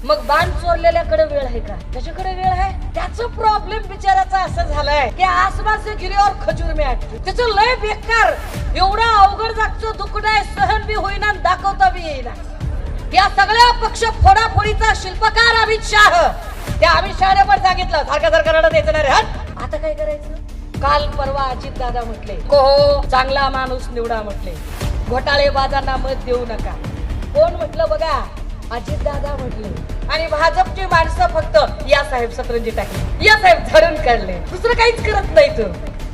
मग बाण चोरलेल्याकडे वेळ आहे का? त्याच्याकडे वेळ आहे. त्याचं प्रॉब्लेम बिचाराचा असं झालाय की आसमान से गिरे और खजूर में आटली. त्याचं लय बेकार एवढा अवघड जागचं दुःख आहे, सहन बी होईना दाखवता बी येईना. या सगळ्या पक्ष फोडाफोडीचा शिल्पकार अमित शाह. त्या अमित शहाने पण सांगितलं सारखं रडत द्यायचं नाही रे. आता काय करायचं? काल परवा अजित दादा म्हटले हो चांगला माणूस निवडा म्हटले, घोटाळेबाजांना मत देऊ नका. कोण म्हटलं बघा? अजित दादा म्हटले. आणि भाजपची माणसं फक्त या साहेब सतरंजी टाकली, या साहेब धरून काढले, दुसरं काहीच करत नाही.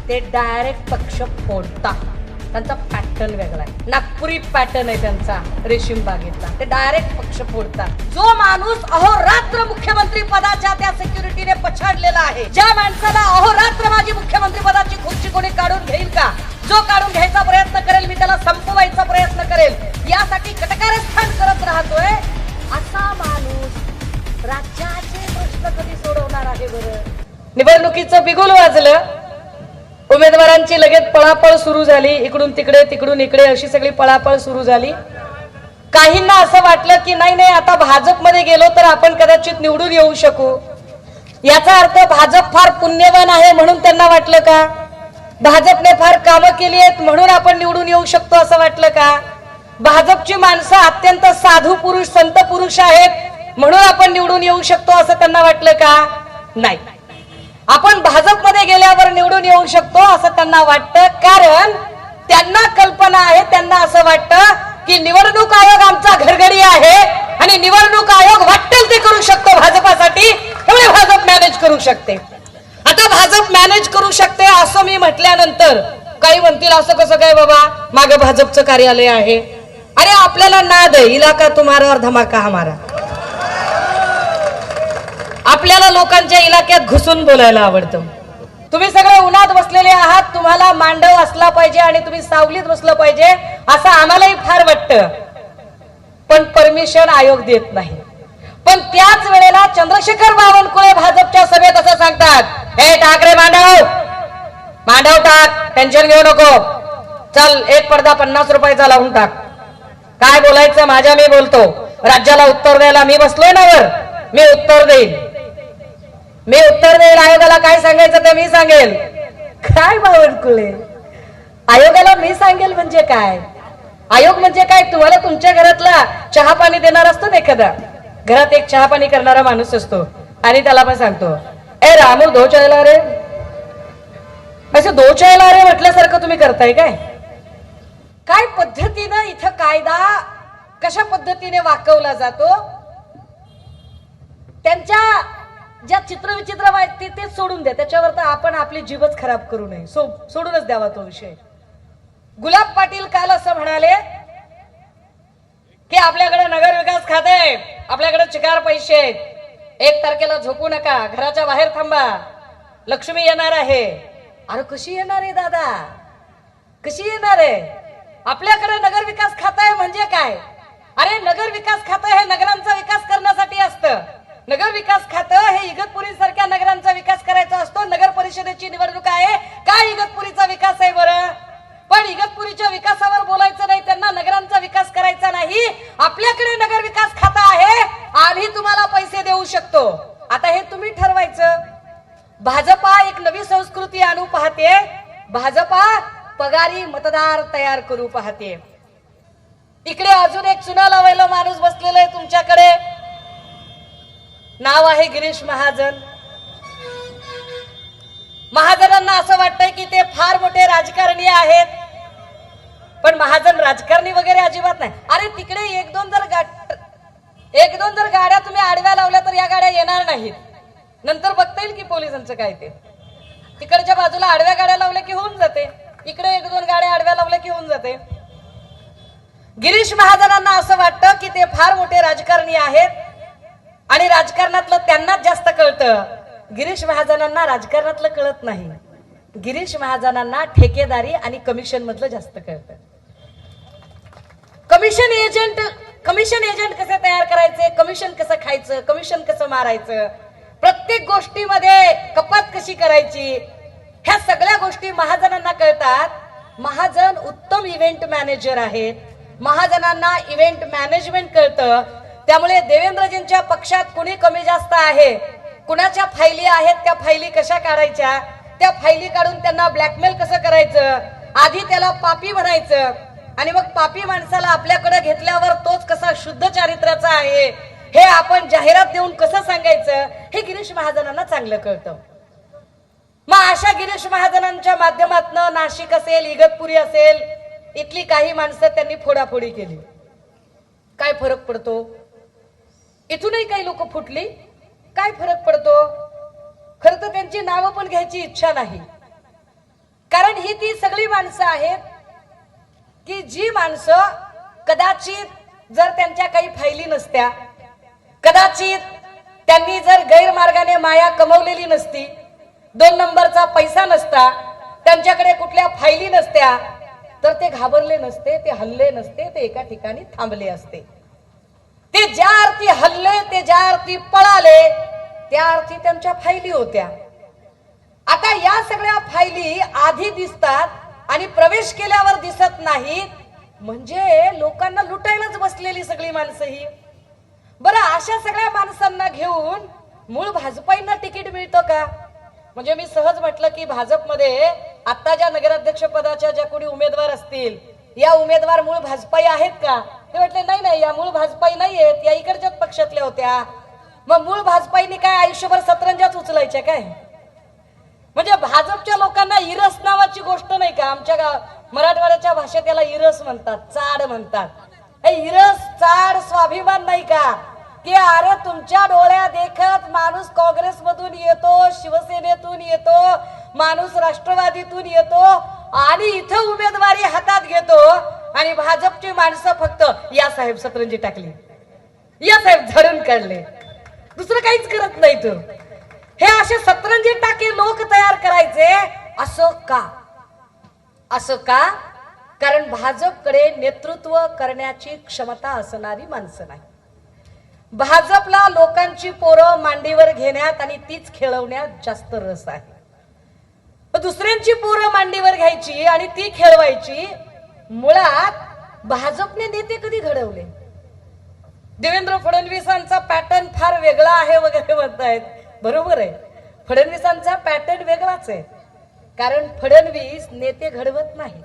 ते डायरेक्ट पक्ष फोडतात. त्यांचा पॅटर्न वेगळा आहे, नागपुरी पॅटर्न आहे त्यांचा रेशीम बागेतला. ते डायरेक्ट पक्ष फोडतात. जो माणूस अहोरात्र मुख्यमंत्री पदाच्या त्या सिक्युरिटीने पछाडलेला आहे, ज्या माणसाला अहोरात्र माझी मुख्यमंत्री पदाची खुर्ची कोणी काढून घेईल का, जो काढून घ्यायचा प्रयत्न करेल मी त्याला संपवायचा प्रयत्न करेल, यासाठी कटकारस्थान करत राहतोय, असा माणूस राज्याचे प्रश्न कधी सोडवणार आहे बरं? निवडणुकीचं बिगुल वाजलं, उमेदवारांची लगेच पळापळ सुरू झाली. इकडून तिकडे तिकडून इकडे अशी सगळी पळापळ सुरू झाली. काहींना असं वाटलं की नाही आता भाजपमध्ये गेलो तर आपण कदाचित निवडून येऊ शकू. याचा अर्थ भाजप फार पुण्यवान आहे म्हणून त्यांना वाटलं का? भाजपने फार कामं केली आहेत म्हणून आपण निवडून येऊ शकतो असं वाटलं का? भाजपची माणसं अत्यंत साधू पुरुष संत पुरुष आहेत म्हणून आपण निवडून येऊ शकतो असं त्यांना वाटलं का? नाही. आपण भाजपमध्ये गेल्यावर निवडून येऊ शकतो असं त्यांना वाटतं, कारण त्यांना कल्पना आहे, त्यांना असं वाटतं की निवडणूक आयोग आमचा घरगडी आहे आणि निवडणूक आयोग वाटेल ते करू शकतो भाजपासाठी, त्यामुळे भाजप मॅनेज करू शकते. आता भाजप मॅनेज करू शकते असं मी म्हटल्यानंतर काही म्हणतील असं कसं काय बाबा, मागे भाजपचं कार्यालय आहे. अरे आपल्याला नाद आहे, इलाका तुम्हारा और धमाका हमारा. आपल्याला लोकांच्या इलाक्यात घुसून बोलायला आवडतं. तुम्ही सगळे उन्हात बसलेले आहात, तुम्हाला मांडव असला पाहिजे आणि तुम्ही सावलीत बसलं पाहिजे असं आम्हालाही फार वाटतं, पण परमिशन आयोग देत नाही. पण त्याच वेळेला चंद्रशेखर बावनकुळे भाजपच्या सभेत असं सांगतात, हे ठाकरे मांडव टाक, टेन्शन घेऊ नको, चल एक पडदा 50 रुपयाचा लावून टाक. काय बोलायचं माझ्या मी बोलतो, राज्याला उत्तर द्यायला मी बसलोय ना वर, मी उत्तर देईल. आयोगाला काय सांगायचं ते मी सांगेल. काय बावनकुळे, आयोगाला मी सांगेल म्हणजे काय? आयोग म्हणजे काय? तुम्हाला तुमच्या घरातला चहा पाणी देणार असतो ना, एखादा घरात एक चहा पाणी करणारा माणूस असतो आणि त्याला पण सांगतो, ए रामू 2 चाय ला रे. असं 2 चाय ला रे म्हटल्यासारखं तुम्ही करताय काय? काय पद्धतीनं इथं कायदा कशा पद्धतीने वाकवला जातो, त्यांच्या ज्या चित्रविचित्र माहिती ते सोडून द्या, त्याच्यावर तर आपण आपली जीवच खराब करू नये, सोडूनच द्यावा तो विषय. गुलाब पाटील काल असं म्हणाले की आपल्याकडे नगर विकास खाते आहे, आपल्याकडे चिकार पैसे आहेत, 1 तारखेला झोपू नका, घराच्या बाहेर थांबा, लक्ष्मी येणार आहे. अरे कशी येणार आहे दादा, कशी येणार आहे? आपल्याकडे नगर विकास खातं आहे म्हणजे काय? अरे नगर विकास खातं हे नगरांचा विकास करण्यासाठी असतं. नगर विकास खातं हे इगतपुरी सारख्या नगरांचा विकास करायचा असतो. नगर परिषदेची निवडणूक आहे, काय इगतपुरीचा विकास आहे बरं? पण इगतपुरीच्या विकासावर बोलायचं नाही, त्यांना नगरांचा विकास करायचा नाही. आपल्याकडे नगर विकास खातं आहे, आम्ही तुम्हाला पैसे देऊ शकतो. आता हे तुम्ही ठरवायचं. भाजपा एक नवी संस्कृती आणू पाहते, भाजपा पगारी मतदार तयार करू पाहते. इकडे अजून एक चुना लावायला माणूस बसलेला आहे तुमच्याकडे, नाव आहे गिरीश महाजन. महाजनांना असं वाटतंय की ते फार मोठे राजकारणी आहेत, पण महाजन राजकारणी वगैरे अजिबात नाही. अरे तिकडे एक दोन जर गाड्या तुम्ही आडव्या लावल्या तर या गाड्या येणार नाहीत. नंतर बघता येईल की पोलिसांचं काय ते. तिकडच्या बाजूला आडव्या गाड्या लावल्या की होऊन जाते, इकडे 1-2 गाड्या आडव्या लावल्या की होऊन जाते. गिरीश महाजनांना असं वाटतं की ते फार मोठे राजकारणी आहेत आणि राजकारणातलं त्यांनाच जास्त कळतं. गिरीश महाजनांना राजकारणातलं कळत नाही. गिरीश महाजनांना ठेकेदारी आणि कमिशन मधलं जास्त कळतं. कमिशन एजंट कसे तयार करायचे, कमिशन कसं खायचं, कमिशन कसं मारायचं, प्रत्येक गोष्टीमध्ये कपात कशी करायची, ह्या सगळ्या गोष्टी महाजनांना कळतात. महाजन उत्तम इव्हेंट मॅनेजर आहेत. महाजनांना इव्हेंट मॅनेजमेंट कळतं. त्यामुळे देवेंद्रजींच्या पक्षात कुणी कमी जास्त आहे, कुणाच्या फायली आहेत, त्या फायली कशा काढायच्या, त्या फायली काढून त्यांना ब्लॅकमेल कसं करायचं, आधी त्याला पापी म्हणायचं आणि मग पापी माणसाला आपल्याकडे घेतल्यावर तोच कसा शुद्ध चारित्र्याचा आहे हे आपण जाहिरात देऊन कसं सांगायचं, हे गिरीश महाजनांना चांगलं कळतं. मग अशा गिरीश महाजनांच्या माध्यमातून नाशिक असेल, इगतपुरी असेल, इथली काही माणसं त्यांनी फोडाफोडी केली. काय फरक पडतो? इथूनही काही लोक फुटली, काय फरक पडतो? खरं तर त्यांची नावं पण घ्यायची इच्छा नाही, कारण ही ती सगळी माणसं आहेत की जी माणसं कदाचित जर त्यांच्या काही फायली नसत्या, कदाचित त्यांनी जर गैरमार्गाने माया कमवलेली नसती, 2 नंबरचा पैसा नसता, त्यांच्याकडे कुठल्या फायली नसत्या, तर ते घाबरले नसते, ते हल्ले नसते, ते एका ठिकाणी थांबले असते. ते ज्या अर्थी हल्ले, ते ज्या अर्थी पळाले, त्या अर्थी त्यांच्या फायली होत्या. आता या सगळ्या फायली आधी दिसतात आणि प्रवेश केल्यावर दिसत नाहीत, म्हणजे लोकांना लुटायलाच बसलेली सगळी माणसं ही. बरं, अशा सगळ्या माणसांना घेऊन मूळ भाजपाईंना तिकीट मिळतं का? म्हणजे मी सहज म्हटलं की भाजपमध्ये आता ज्या नगराध्यक्ष पदाच्या ज्या कोणी उमेदवार असतील, या उमेदवार मूळ भाजपाई आहेत का? ते म्हटले नाही नाही, या मूळ भाजपाई नाहीयेत, या इकडच्याच पक्षातल्या होत्या. मग मूळ भाजपाईनी काय आयुष्यभर सतरंजाच उचलायच्या काय? म्हणजे भाजपच्या लोकांना इरस नावाची गोष्ट नाही का? आमच्या मराठवाड्याच्या भाषेत याला इरस म्हणतात, चाड म्हणतात. हे इरस चाड स्वाभिमान नाही का? की अरे तुमच्या डोळ्या देखत माणूस काँग्रेसमधून येतो, शिवसेनेतून येतो, माणूस राष्ट्रवादीतून येतो आणि इथं उमेदवारी हातात घेतो आणि भाजपची माणसं फक्त या साहेब सतरंजी टाकली, या साहेब झाडून काढले, दुसरं काहीच करत नाही. तो हे असे सतरंजी टाके लोक तयार करायचे. असं का? असं का? कारण भाजपकडे नेतृत्व करण्याची क्षमता असणारी माणसं नाही. भाजपला लोकांची पोरं मांडीवर घेण्यात आणि तीच खेळवण्यात जास्त रस आहे. दुसऱ्यांची पोरं मांडीवर घ्यायची आणि ती खेळवायची. मुळात भाजपने नेते कधी घडवले? देवेंद्र फडणवीसांचा पॅटर्न फार वेगळा आहे वगैरे म्हणतायत. बरोबर आहे, फडणवीसांचा पॅटर्न वेगळाच आहे, कारण फडणवीस नेते घडवत नाही,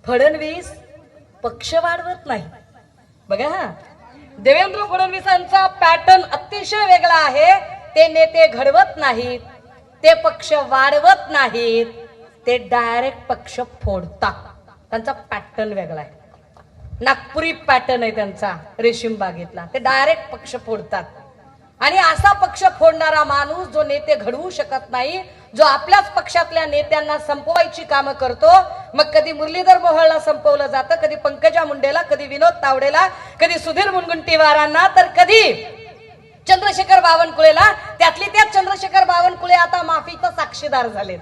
फडणवीस पक्ष वाढवत नाही. बघा हा, देवेंद्र फडणवीसांचा पॅटर्न अतिशय वेगळा आहे. ते नेते घडवत नाहीत, ते पक्ष वाढवत नाहीत, ते डायरेक्ट पक्ष फोडतात. त्यांचा पॅटर्न वेगळा आहे, नागपुरी पॅटर्न आहे त्यांचा, रेशीम बागेतला. ते डायरेक्ट पक्ष फोडतात. आणि असा पक्ष फोडणारा माणूस जो नेते घडवू शकत नाही, जो आपल्याच पक्षातल्या नेत्यांना संपवायची कामं करतो, मग कधी मुरलीधर मोहोळला संपवलं जातं, कधी पंकजा मुंडेला, कधी विनोद तावडेला, कधी सुधीर मुनगंटीवारांना, तर कधी चंद्रशेखर बावनकुळेला. त्यातली त्यात चंद्रशेखर बावनकुळे आता माफीचा साक्षीदार झालेत.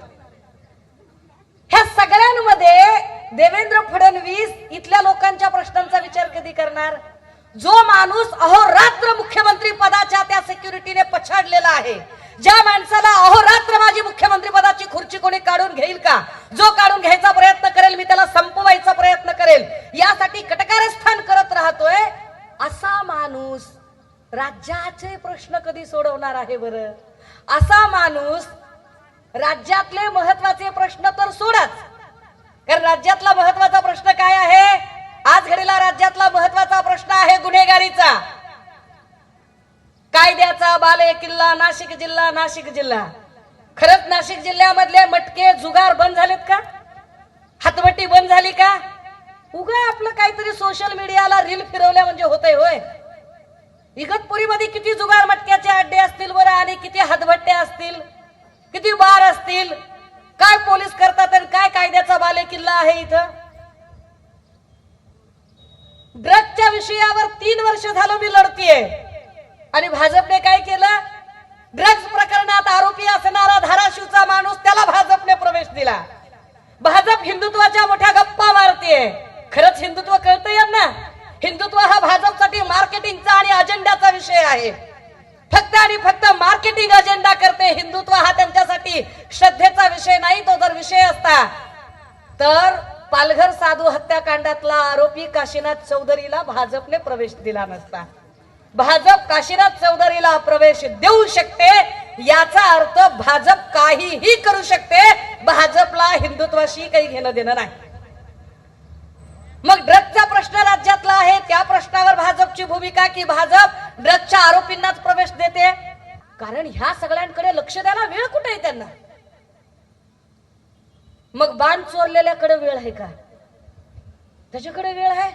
ह्या सगळ्यांमध्ये देवेंद्र फडणवीस इथल्या लोकांच्या प्रश्नांचा विचार कधी करणार? जो माणूस अहोरात्र मुख्यमंत्री पदाच्या त्या सिक्युरिटीने पछाडलेला आहे, ज्या माणसाला अहोरात्र माझी मुख्यमंत्री पदाची खुर्ची कोणी काढून घेईल का, जो काढून घ्यायचा प्रयत्न करेल मी त्याला संपवायचा प्रयत्न करेल, यासाठी कटकारस्थान करत राहतोय, असा माणूस राज्याचे प्रश्न कधी सोडवणार आहे बरं? असा माणूस राज्यातले महत्वाचे प्रश्न तर सोडच, कारण राज्यातला महत्वाचा प्रश्न काय आहे? आज घडीला राज्यातला महत्वाचा प्रश्न आहे गुन्हेगारीचा, कायद्याचा बालेकिल्ला नाशिक जिल्हा. नाशिक जिल्हा खरंच नाशिक जिल्ह्यामधले मटके जुगार बंद झालेत का? हातवटी बंद झाली का? उगा आपलं काहीतरी सोशल मीडियाला रील फिरवल्या म्हणजे होतंय होय? इगतपुरीमध्ये किती जुगार मटक्याचे अड्डे असतील बरं, आणि किती हातभट्टे असतील, किती बार असतील, काय पोलीस करतात आणि काय कायद्याचा बालेकिल्ला आहे इथं? ड्रग्सच्या विषयावर 3 वर्ष झालं मी लढतीये, आणि भाजपने काय केलं? ड्रग्स प्रकरणात आरोपी असणारा धाराशिवचा माणूस, त्याला भाजपने प्रवेश दिला. भाजप हिंदुत्वाच्या मोठ्या गप्पा मारतीये. खरंच हिंदुत्व कळतंय यांना? हिंदुत्व हा भाजपसाठी मार्केटिंगचा आणि अजेंडाचा विषय आहे. फक्त आणि फक्त मार्केटिंग अजेंडा करते. हिंदुत्व हा त्यांच्यासाठी श्रद्धेचा विषय नाही. तो जर विषय असता तर पालघर साधू हत्याकांडातला आरोपी काशीनाथ चौधरीला भाजपने प्रवेश दिला नसता. भाजप काशीनाथ चौधरीला प्रवेश देऊ शकते, याचा अर्थ भाजप काहीही करू शकते, भाजपला हिंदुत्वाशी काही घेणं देणं नाही. मग ड्रग्जचा प्रश्न राज्यातला आहे, त्या प्रश्नावर भाजपची भूमिका की भाजप ड्रग्जच्या आरोपींनाच प्रवेश देते? कारण ह्या सगळ्यांकडे लक्ष द्यायला वेळ कुठे आहे त्यांना? मग बाण चोरलेल्याकडे वेळ आहे का? त्याच्याकडे वेळ आहे?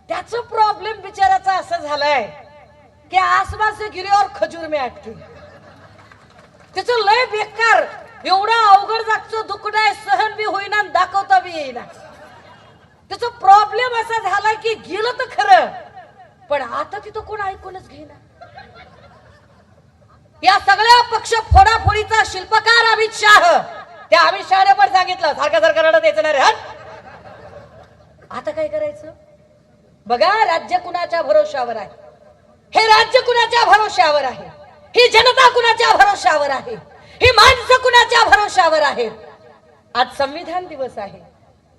त्याचं प्रॉब्लेम बिचाराचा असं झालाय की आसमान से गिरे और खजूर में अटके. त्याचं लय बेकार, एवढा अवघड जागचं दुखणं आहे, सहन बी होईना दाखवता बी येईना. त्याचा प्रॉब्लेम असा झाला की गेलं तर खरं, पण आता तिथं कोण ऐकूनच घेईना. या सगळ्या पक्ष फोडाफोडीचा शिल्पकार अमित शाह, त्या अमित शहाने पण सांगितलं सारखं सारखं रडत यायचं नाही रे. आता काय करायचं? बघा, राज्य कुणाच्या भरोशावर आहे? हे राज्य कुणाच्या भरोशावर आहे? ही जनता कुणाच्या भरोशावर आहे? ही माणसं कुणाच्या भरोशावर आहेत? आज संविधान दिवस आहे,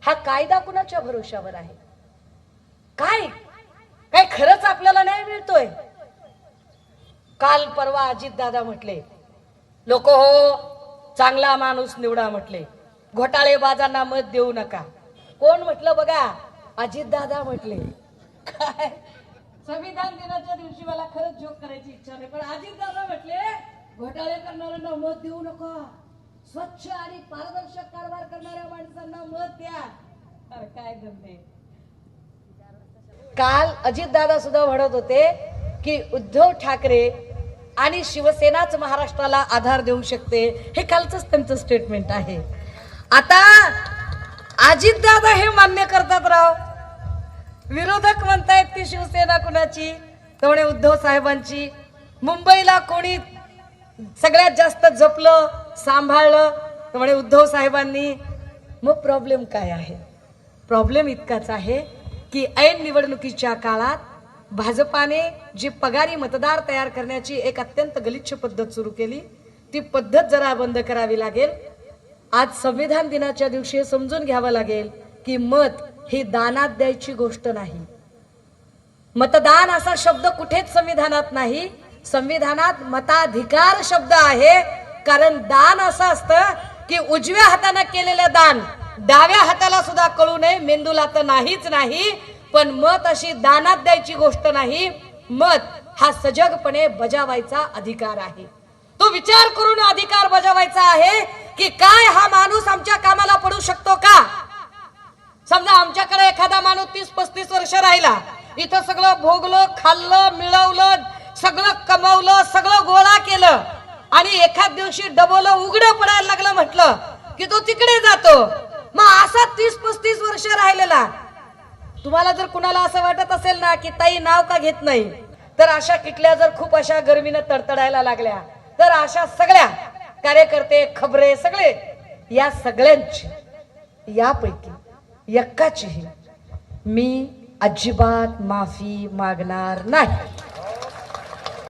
हा कायदा कुणाच्या भरोशावर आहे? काय काय खरंच आपल्याला न्याय मिळतोय? काल परवा अजित दादा म्हटले, लोक हो चांगला माणूस निवडा म्हटले, घोटाळेबाजांना मत देऊ नका. कोण म्हटलं? बघा, अजित दादा म्हटले. काय संविधान दिनाच्या दिवशी मला खरंच जोक करायची इच्छा नाही, पण अजित दादा म्हटले घोटाळे करणाऱ्यांना मत देऊ नका, स्वच्छ आणि पारदर्शक कारभार करणाऱ्या माणसांना मत द्या. अरे काय धंदे. काल अजित दादा सुद्धा म्हणत होते की उद्धव ठाकरे आणि शिवसेनाच महाराष्ट्राला आधार देऊ शकते, हे कालच त्यांचं स्टेटमेंट आहे. आता अजित दादा हे मान्य करतात राव, विरोधक म्हणतायत ती शिवसेना कुणाची, तर म्हणे उद्धव साहेबांची. मुंबईला कोणी सगळ्यात जास्त जपलं सांभाळलं, तर म्हणे उद्धव साहेबांनी. मग प्रॉब्लेम काय आहे? प्रॉब्लेम इतकाच आहे की ऐन निवडणुकीच्या काळात भाजपाने जी पगारी मतदार तयार करण्याची एक अत्यंत गलिच्छ पद्धत सुरू केली, ती पद्धत जरा बंद करावी लागेल. आज संविधान दिनाच्या दिवशी समजून घ्यावं लागेल की मत ही दानात द्यायची गोष्ट नाही. मतदान असा शब्द कुठेच संविधानात नाही. संविधानात मताधिकार शब्द आहे. कारण दान असं असतं की उजव्या हाताने केलेलं दान डाव्या हाताला सुद्धा कळू नये, मेंदूला तर नाहीच नाही. पण मत अशी दानात द्यायची गोष्ट नाही. मत हा सजगपणे बजावायचा अधिकार आहे. तो विचार करून अधिकार बजावायचा आहे की काय हा माणूस आमच्या कामाला पडू शकतो का? समजा आमच्याकडे एखादा माणूस 30-35 वर्ष राहिला, इथं सगळं भोगलं, खाल्लं, मिळवलं, सगळं कमवलं, सगळं गोळा केलं, आणि एखाद दिवशी डबोलं उघडं पडायला लागलं म्हटलं की तो तिकडे जातो. मग असा 30-35 वर्ष राहिलेला, तुम्हाला जर कुणाला असं वाटत असेल ना की ताई नाव का घेत नाही, तर अशा किटल्या जर खूप अशा गर्मीनं तडतडायला लागल्या, तर अशा सगळ्या कार्यकर्ते खबरे सगळे या सगळ्यांची यापैकी एकाचीही मी अजिबात माफी मागणार नाही.